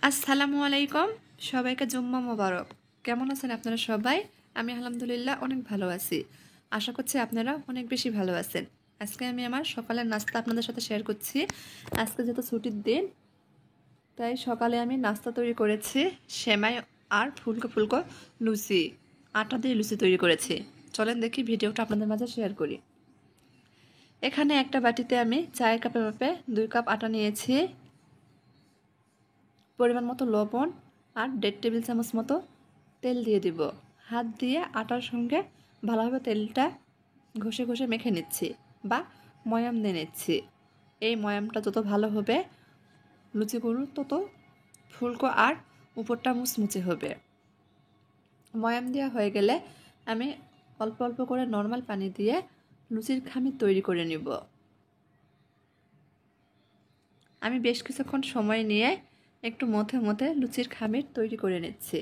আসসালামু আলাইকুম, সবাইকে জুম্মা মোবারক। কেমন আছেন আপনারা সবাই? আমি আলহামদুলিল্লাহ অনেক ভালো আছি। আশা করছি আপনারা অনেক বেশি ভালো আছেন। আজকে আমি আমার সকালের নাস্তা আপনাদের সাথে শেয়ার করছি। আজকে যেহেতু ছুটির দিন, তাই সকালে আমি নাস্তা তৈরি করেছি সেমাই আর ফুলকো ফুলকো লুচি। আটা দিয়ে লুচি তৈরি করেছি। চলেন দেখি ভিডিওটা আপনাদের মাঝে শেয়ার করি। এখানে একটা বাটিতে আমি চায়ের কাপে মাপে 2 কাপ আটা নিয়েছি, পরিমাণ মতো লবণ আর 1.5 টেবিল চামচ মতো তেল দিয়ে দিব। হাত দিয়ে আটার সঙ্গে ভালোভাবে তেলটা ঘষে ঘষে মেখে নিচ্ছি বা ময়াম দিয়ে নিচ্ছি। এই ময়ামটা যত ভালো হবে লুচিগুলো তত ফুলকো আর উপরটা মুচমুচে হবে। ময়াম দেওয়া হয়ে গেলে আমি অল্প অল্প করে নর্মাল পানি দিয়ে লুচির খামির তৈরি করে নিব। আমি বেশ কিছুক্ষণ সময় নিয়ে একটু মথে মথে লুচির খামির তৈরি করে নিচ্ছি।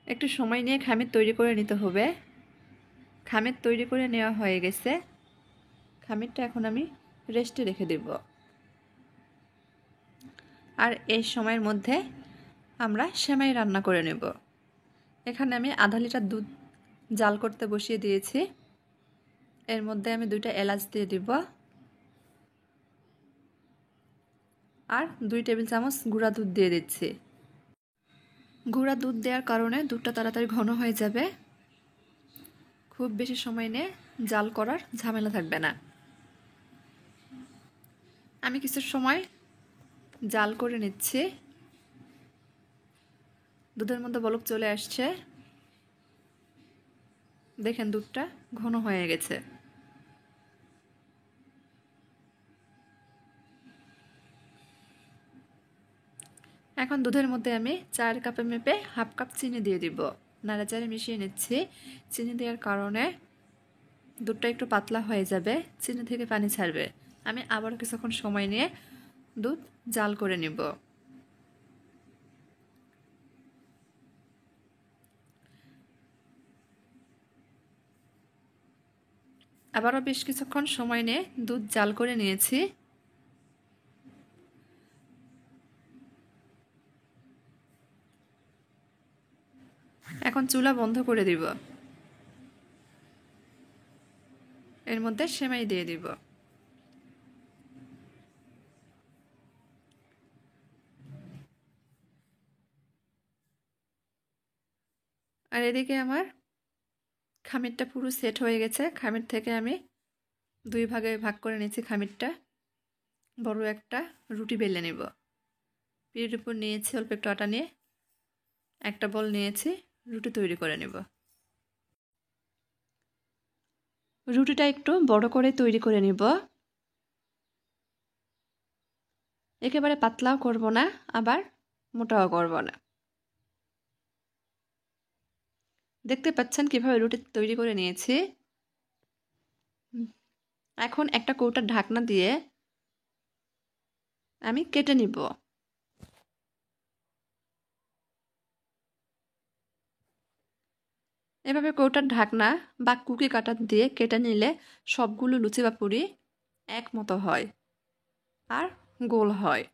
একটু সময় নিয়ে খামির তৈরি করে নিতে হবে। খামির তৈরি করে নেওয়া হয়ে গেছে। খামিরটা এখন আমি রেস্টে রেখে দেব। আর এই সময়ের মধ্যে আমরা সেমাই রান্না করে নেব। এখানে আমি আধা লিটার দুধ জাল করতে বসিয়ে দিয়েছি। এর মধ্যে আমি 2টা এলাচ দিয়ে দিব আর 2 টেবিল চামচ গুঁড়া দুধ দিয়ে দিচ্ছি। গুঁড়া দুধ দেওয়ার কারণে দুধটা তাড়াতাড়ি ঘন হয়ে যাবে। খুব বেশি সময় নিয়ে জাল করার ঝামেলা থাকবে না। আমি কিছু সময় জাল করে নিচ্ছি। দুধের মধ্যে বলক চলে আসছে। দেখেন দুধটা ঘন হয়ে গেছে। এখন দুধের মধ্যে আমি 4 কাপে মেপে হাফ কাপ চিনি দিয়ে দিব। নাড়াচাড়ে মিশিয়ে নিচ্ছি। চিনি দেওয়ার কারণে দুধটা একটু পাতলা হয়ে যাবে, চিনি থেকে পানি ছাড়বে। আমি আবারও কিছুক্ষণ সময় নিয়ে দুধ জাল করে নিব। আবারও বেশ কিছুক্ষণ সময় নিয়ে দুধ জাল করে নিয়েছি। এখন চুলা বন্ধ করে দিব। এর মধ্যে সেমাই দিয়ে দিব। আর এদিকে আমার খামিরটা পুরো সেট হয়ে গেছে। খামির থেকে আমি 2 ভাগে ভাগ করে নিয়েছি খামিরটা। বড় একটা রুটি বেলে নেব। পিঠের উপর নিয়েছি অল্প একটু আটা নিয়ে একটা বল নিয়েছি, রুটি তৈরি করে নেব। রুটিটা একটু বড় করে তৈরি করে নিব। একেবারে পাতলাও করব না, আবার মোটাও করব না। দেখতে পাচ্ছেন কিভাবে রুটি তৈরি করে নিয়েছি। এখন একটা কৌটার ঢাকনা দিয়ে আমি কেটে নিব। এভাবে কৌটার ঢাকনা বা কুকি কাটার দিয়ে কেটে নিলে সবগুলো লুচি বা পুরি এক মতো হয় আর গোল হয়।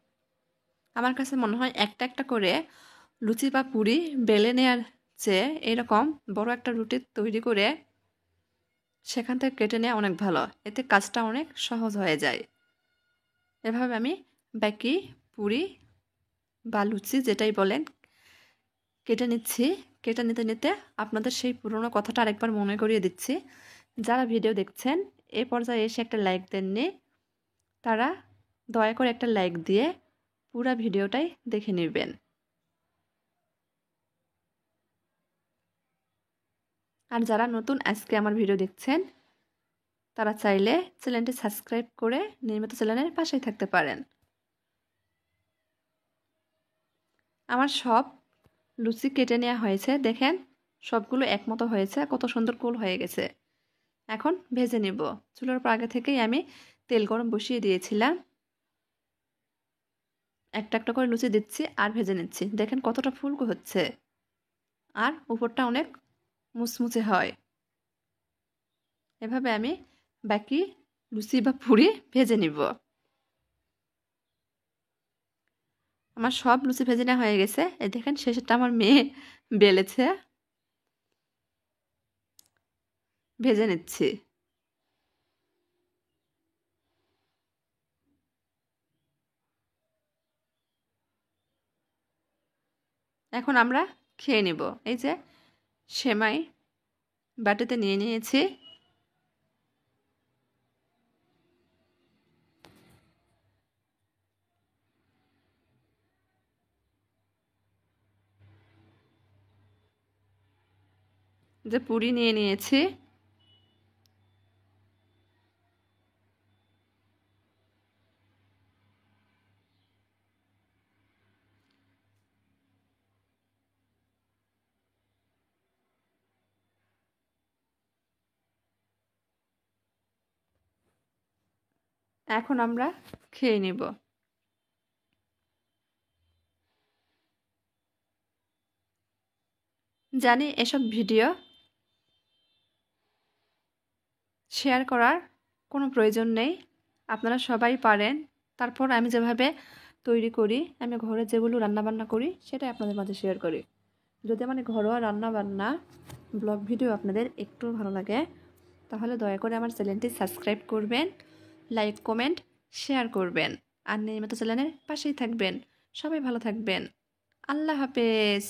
আমার কাছে মনে হয় একটা একটা করে লুচি বা পুরি বেলে নেওয়ার চেয়ে এরকম বড় একটা রুটি তৈরি করে সেখান থেকে কেটে নেওয়া অনেক ভালো। এতে কাজটা অনেক সহজ হয়ে যায়। এভাবে আমি বাকি পুরি বা লুচি যেটাই বলেন কেটে নিচ্ছি। কেটে নিতে নিতে আপনাদের সেই পুরনো কথাটা আরেকবার মনে করিয়ে দিচ্ছি। যারা ভিডিও দেখছেন এ পর্যায়ে এসে একটা লাইক দেননি, তারা দয়া করে একটা লাইক দিয়ে পুরো ভিডিওটাই দেখে নেবেন। আর যারা নতুন আজকে আমার ভিডিও দেখছেন তারা চাইলে চ্যানেলটি সাবস্ক্রাইব করে নিয়মিত চ্যানেলের পাশেই থাকতে পারেন। আমার সব লুচি কেটে নেওয়া হয়েছে। দেখেন সবগুলো একমতো হয়েছে, কত সুন্দর গোল হয়ে গেছে। এখন ভেজে নিব। চুলার উপর আগে থেকেই আমি তেল গরম বসিয়ে দিয়েছিলাম। একটা একটা করে লুচি দিচ্ছি আর ভেজে নিচ্ছি। দেখেন কতটা ফুলকো হচ্ছে আর উপরটা অনেক মুচমুচে হয়। এভাবে আমি বাকি লুচি বা পুরি ভেজে নিব। আমার সব লুচি ভেজে নেওয়া হয়ে গেছে। এই দেখেন শেষেরটা আমার মেয়ে বেলেছে। ভেজে নিচ্ছি। এখন আমরা খেয়ে নিব। এই যে সেমাই বাটিতে নিয়ে নিয়েছি। যে পুরি নিয়ে নিয়েছি। এখন আমরা খেয়ে নিব। জানি এসব ভিডিও শেয়ার করার কোনো প্রয়োজন নেই, আপনারা সবাই পারেন। তারপর আমি যেভাবে তৈরি করি, আমি ঘরে যেগুলো রান্নাবান্না করি সেটাই আপনাদের মাঝে শেয়ার করি। যদি আমার ঘরোয়া রান্নাবান্না ব্লগ ভিডিও আপনাদের একটু ভালো লাগে, তাহলে দয়া করে আমার চ্যানেলটি সাবস্ক্রাইব করবেন, লাইক কমেন্ট শেয়ার করবেন, আর নিয়মিত চ্যানেলের পাশেই থাকবেন। সবাই ভালো থাকবেন। আল্লাহ হাফেজ।